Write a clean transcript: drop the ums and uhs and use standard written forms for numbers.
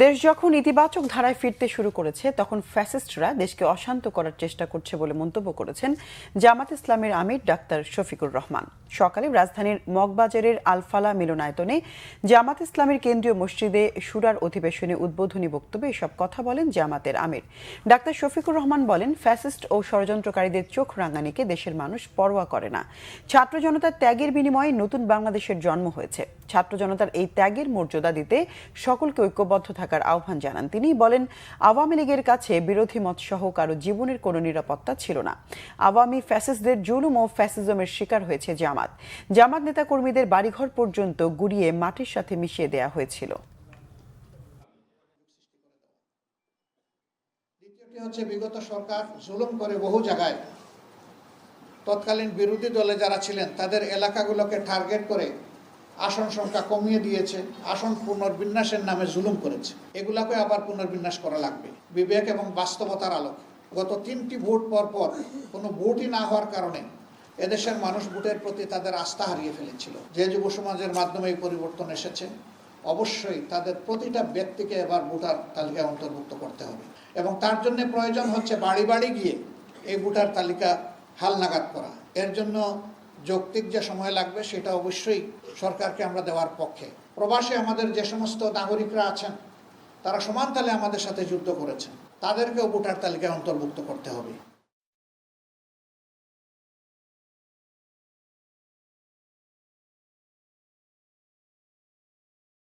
দেশ যখন ইতিবাচক ধারায় ফিরতে শুরু করেছে তখন ফ্যাসিস্টরা দেশকে অশান্ত করার চেষ্টা করছে বলে মন্তব্য করেছেন জামাত ইসলামের আমির ডাক্তার শফিকুর রহমান। সকালে রাজধানীর মগবাজারের আলফালা মিলনায়তনে জামাত ইসলামের কেন্দ্রীয় মসজিদে শুরার অধিবেশনে উদ্বোধনী বক্তব্যে এসব কথা বলেন জামাতের আমির ডাক্তার শফিকুর রহমান। বলেন, ফ্যাসিস্ট ও ষড়যন্ত্রকারীদের চোখ রাঙানিকে দেশের মানুষ পরোয়া করে না। ছাত্র জনতার ত্যাগের বিনিময়ে নতুন বাংলাদেশের জন্ম হয়েছে। ছাত্র জনতার এই ত্যাগের মর্যাদা দিতে সকলকে ঐক্যবদ্ধ থাকার আহ্বান জানান তিনি। বলেন, আওয়ামী লীগের কাছে বিরোধী মত সহ কারো জীবনের কোনো নিরাপত্তা ছিল না। আওয়ামী ফ্যাসিস্টদের জুলুম ও ফ্যাসিজমের শিকার হয়েছে জামাত নেতাকর্মীদের বাড়িঘর পর্যন্ত গুড়িয়ে মাটির সাথে মিশিয়ে দেয়া হয়েছিল। দ্বিতীয়টি হচ্ছে, বিগত সরকার জুলুম করে বহু জায়গায় তৎকালীন বিরোধী দলে যারা ছিলেন তাদের এলাকাগুলোকে টার্গেট করে আসন সংখ্যা কমিয়ে দিয়েছে, আসন পুনর্বিন্যাসের নামে জুলুম করেছে। এগুলাকে আবার পুনর্বিন্যাস করা লাগবে বিবেক এবং বাস্তবতার আলোকে। গত 3টি ভোট পর কোনো ভোটই না হওয়ার কারণে এদেশের মানুষ ভোটের প্রতি তাদের আস্থা হারিয়ে ফেলেছিল। যে যুব সমাজের মাধ্যমে এই পরিবর্তন এসেছে, অবশ্যই তাদের প্রতিটা ব্যক্তিকে এবার ভোটার তালিকায় অন্তর্ভুক্ত করতে হবে এবং তার জন্য প্রয়োজন হচ্ছে বাড়ি বাড়ি গিয়ে এই ভোটার তালিকা হালনাগাদ করা। এর জন্য যৌক্তিক যে সময় লাগবে সেটা অবশ্যই সরকারকে আমরা দেওয়ার পক্ষে। প্রবাসে আমাদের যে সমস্ত নাগরিকরা আছেন তারা সমান তালে আমাদের সাথে যুদ্ধ করেছেন, তাদেরকেও ভোটার তালিকায় অন্তর্ভুক্ত করতে হবে।